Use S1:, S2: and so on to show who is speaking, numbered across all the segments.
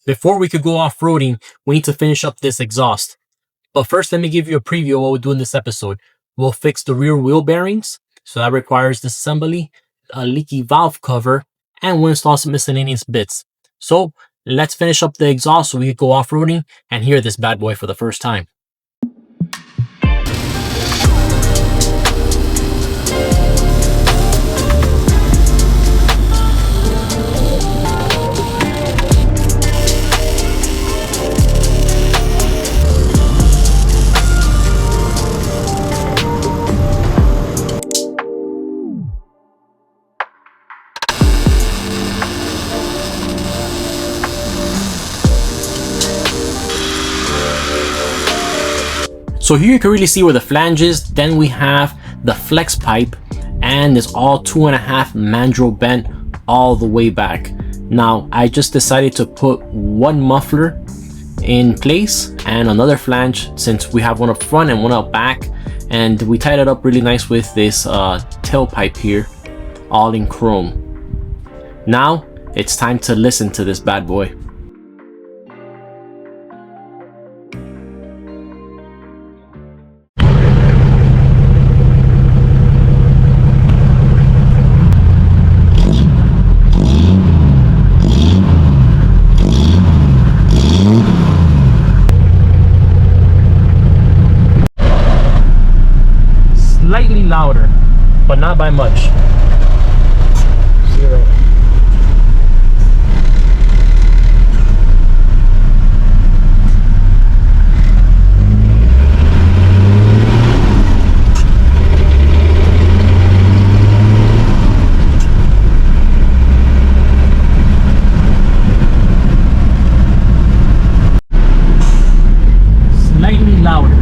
S1: Before we could go off-roading, we need to finish up this exhaust. But first, let me give you a preview of what we'll do in this episode. We'll fix the rear wheel bearings, so that requires disassembly, a leaky valve cover, and we'll install some miscellaneous bits. So let's finish up the exhaust so we can go off-roading and hear this bad boy for the first time. So here you can really see where the flange is. Then we have the flex pipe, and it's all 2.5 mandrel bent all the way back. Now I just decided to put one muffler in place and another flange, since we have one up front and one up back, and we tied it up really nice with this tailpipe here, all in chrome. Now it's time to listen to this bad boy. Slightly louder, but not by much. Zero. Slightly louder.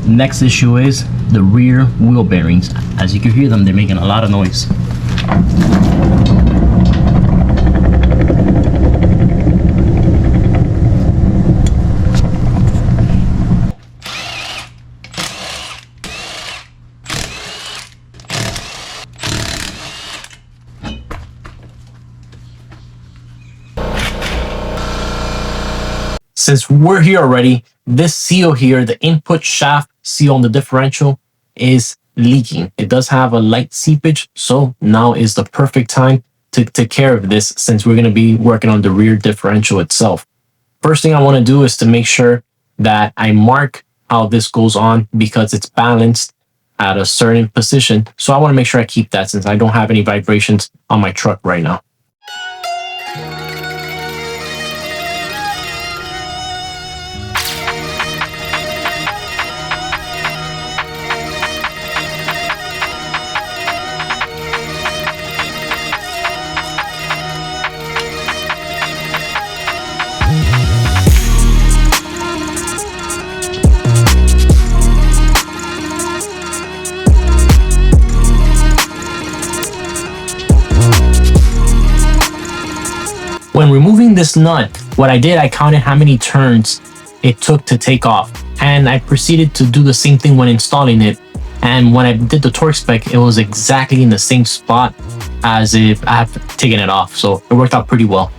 S1: Next issue is the rear wheel bearings. As you can hear them, they're making a lot of noise. Since we're here already, this seal here, the input shaft seal on the differential, is leaking. It does have a light seepage, so now is the perfect time to take care of this, since we're going to be working on the rear differential itself. First thing I want to do is to make sure that I mark how this goes on, because it's balanced at a certain position. So I want to make sure I keep that, since I don't have any vibrations on my truck right now. When removing this nut, what I did, I counted how many turns it took to take off, and I proceeded to do the same thing when installing it. And when I did the torque spec, it was exactly in the same spot as if I had taken it off, so it worked out pretty well.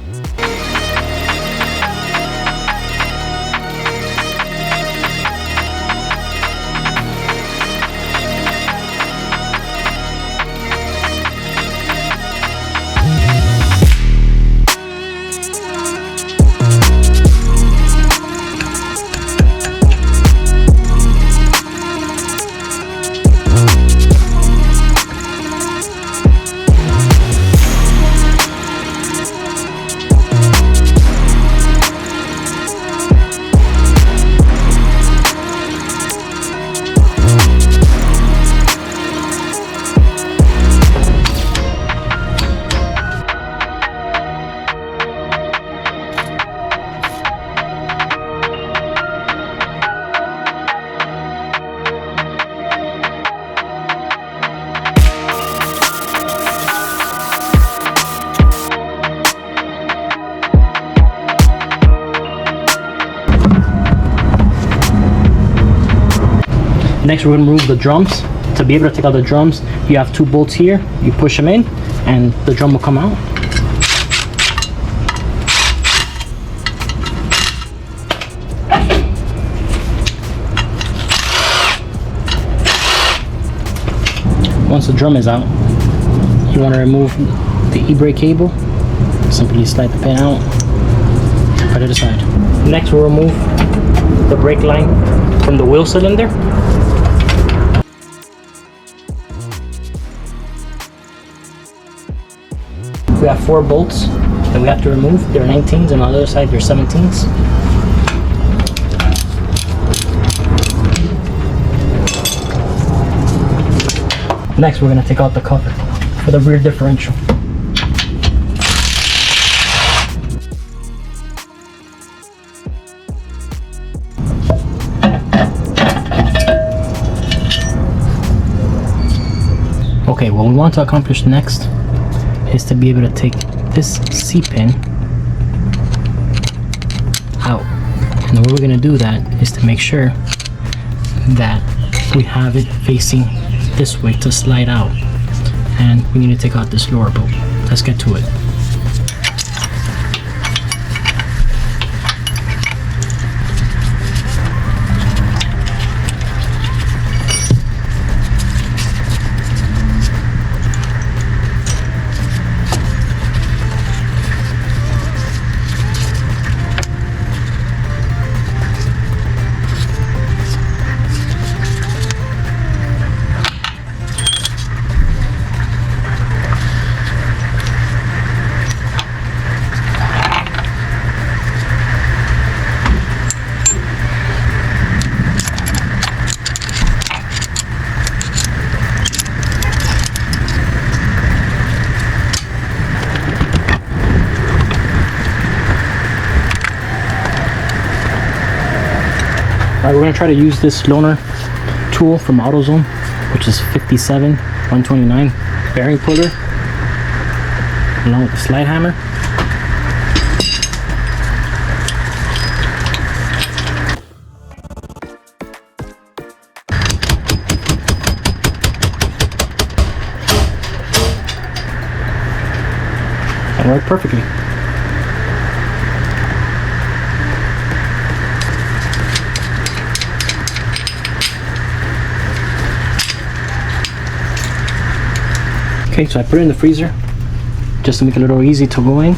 S2: Next, we're gonna remove the drums. To be able to take out the drums, you have 2 bolts here. You push them in, and the drum will come out. Once the drum is out, you want to remove the e-brake cable. Simply slide the pin out, put it aside. Next, we'll remove the brake line from the wheel cylinder. We have 4 bolts that we have to remove. They're 19s, and on the other side they're 17s. Next, we're going to take out the cover for the rear differential. Okay, what we want to accomplish next is to be able to take this C-pin out. And the way we're going to do that is to make sure that we have it facing this way to slide out. And we need to take out this lower bolt. Let's get to it. Alright, we're going to try to use this loaner tool from AutoZone, which is 57-129 bearing puller, along with the slide hammer. And worked perfectly. Okay, so I put it in the freezer just to make it a little easy to go in.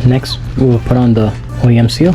S2: Next, we will put on the OEM seal.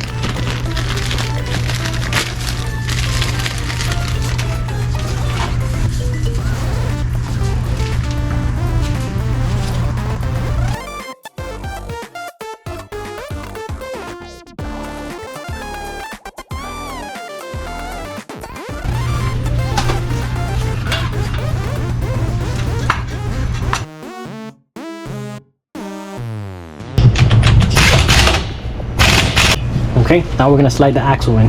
S2: Okay, now we're going to slide the axle in.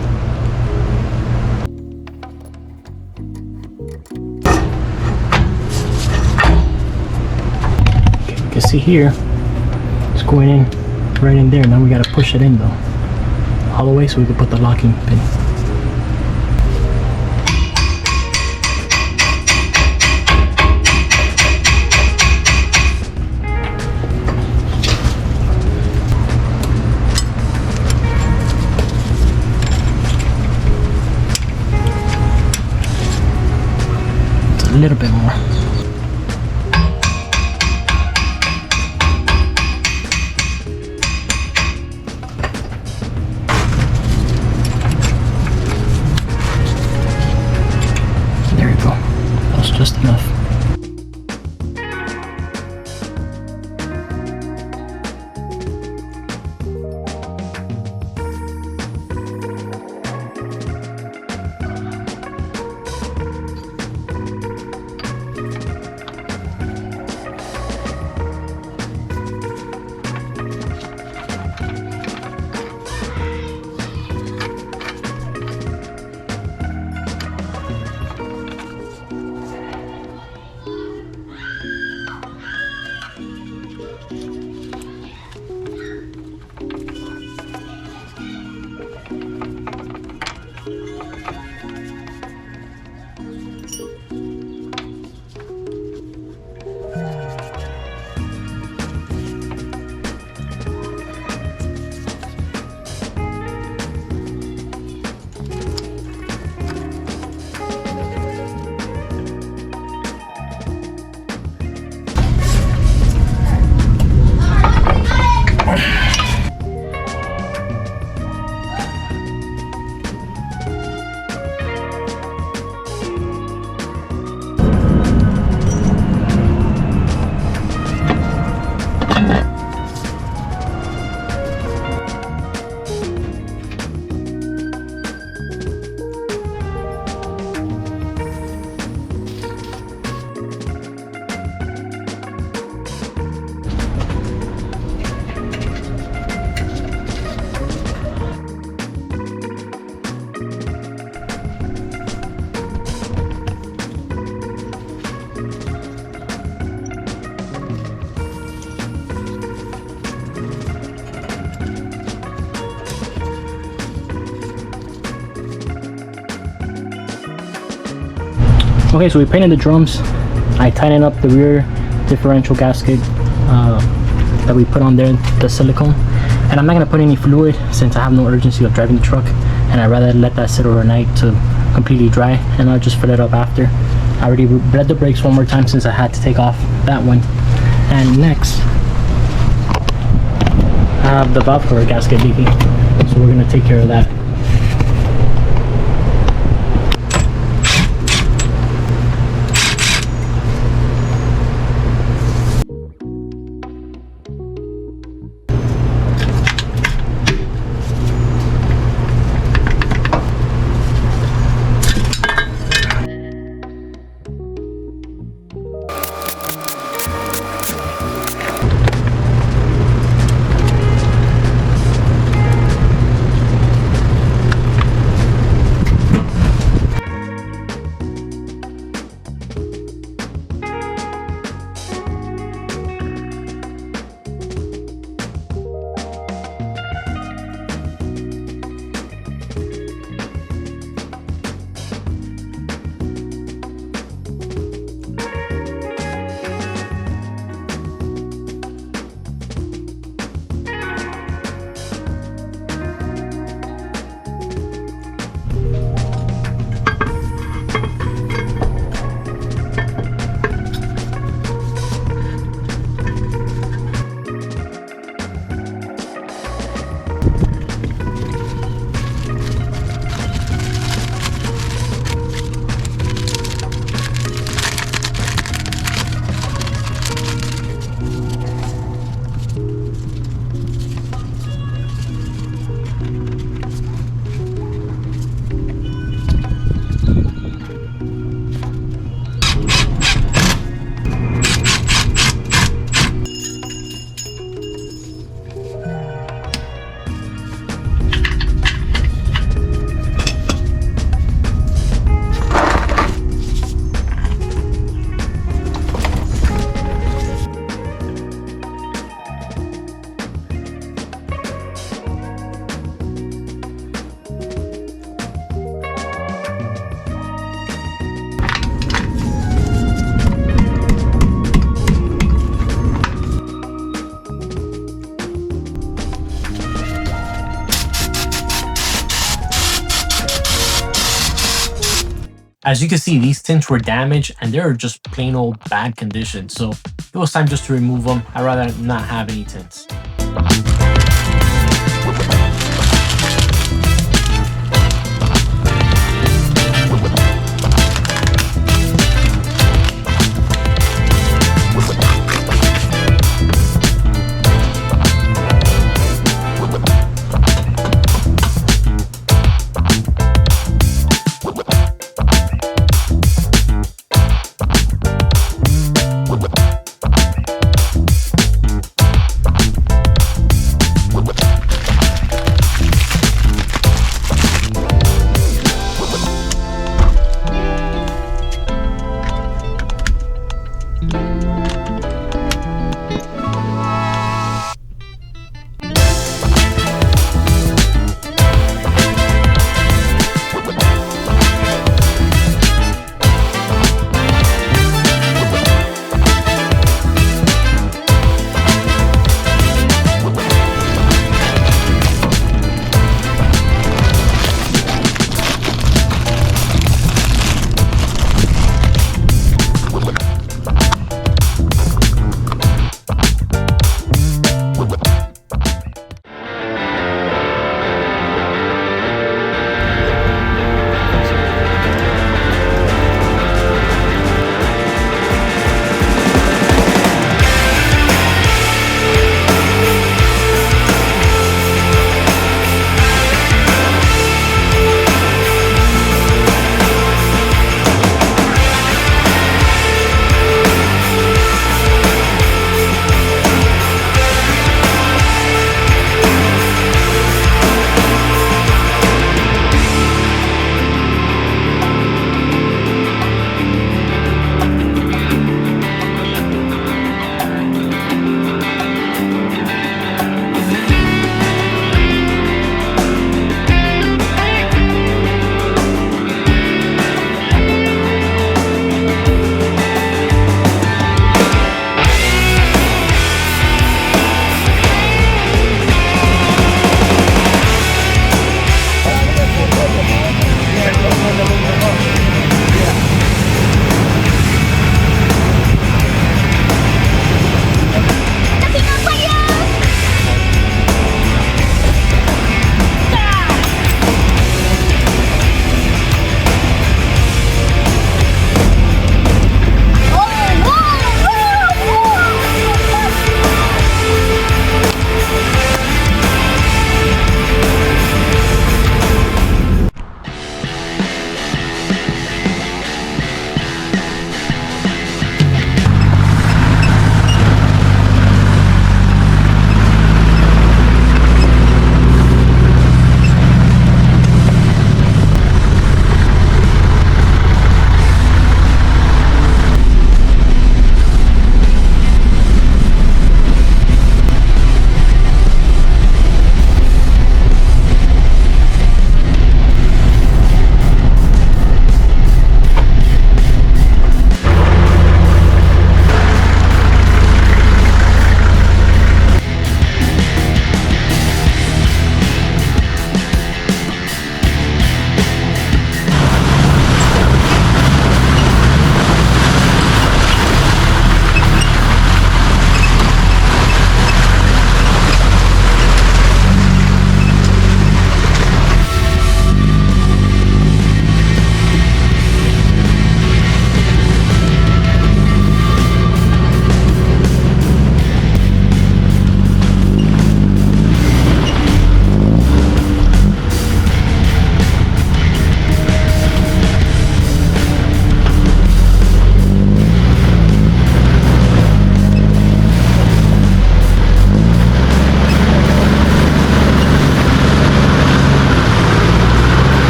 S2: Okay, you can see here, it's going in right in there. Now we got to push it in though, all the way so we can put the locking pin. A little bit more. There you go. That's just enough. Okay, so we painted the drums. I tightened up the rear differential gasket that we put on there, the silicone. And I'm not gonna put any fluid since I have no urgency of driving the truck, and I'd rather let that sit overnight to completely dry, and I'll just fill it up after. I already bled the brakes one more time since I had to take off that one. And next, I have the valve cover gasket leaking, so we're gonna take care of that.
S1: As you can see, these tints were damaged and they're just plain old bad condition. So it was time just to remove them. I'd rather not have any tints.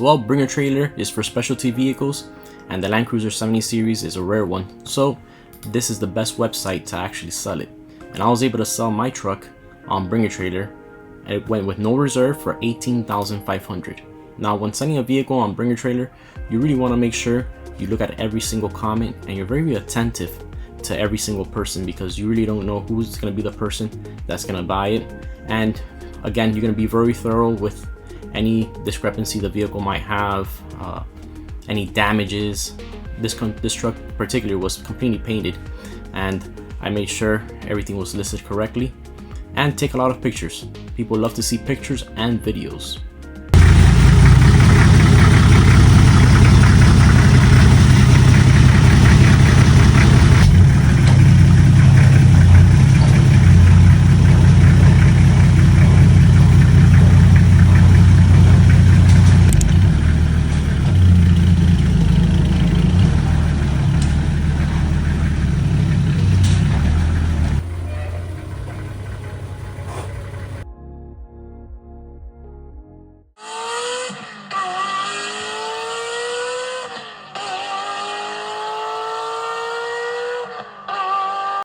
S1: well, Bringer Trailer is for specialty vehicles, and the Land Cruiser 70 series is a rare one. So this is the best website to actually sell it. And I was able to sell my truck on Bringer Trailer, and it went with no reserve for $18,500. Now, when selling a vehicle on Bringer Trailer, you really want to make sure you look at every single comment and you're very attentive to every single person, because you really don't know who's going to be the person that's going to buy it. And again, you're going to be very thorough with any discrepancy the vehicle might have, any damages. This truck particularly was completely painted, and I made sure everything was listed correctly, and take a lot of pictures. People love to see pictures and videos.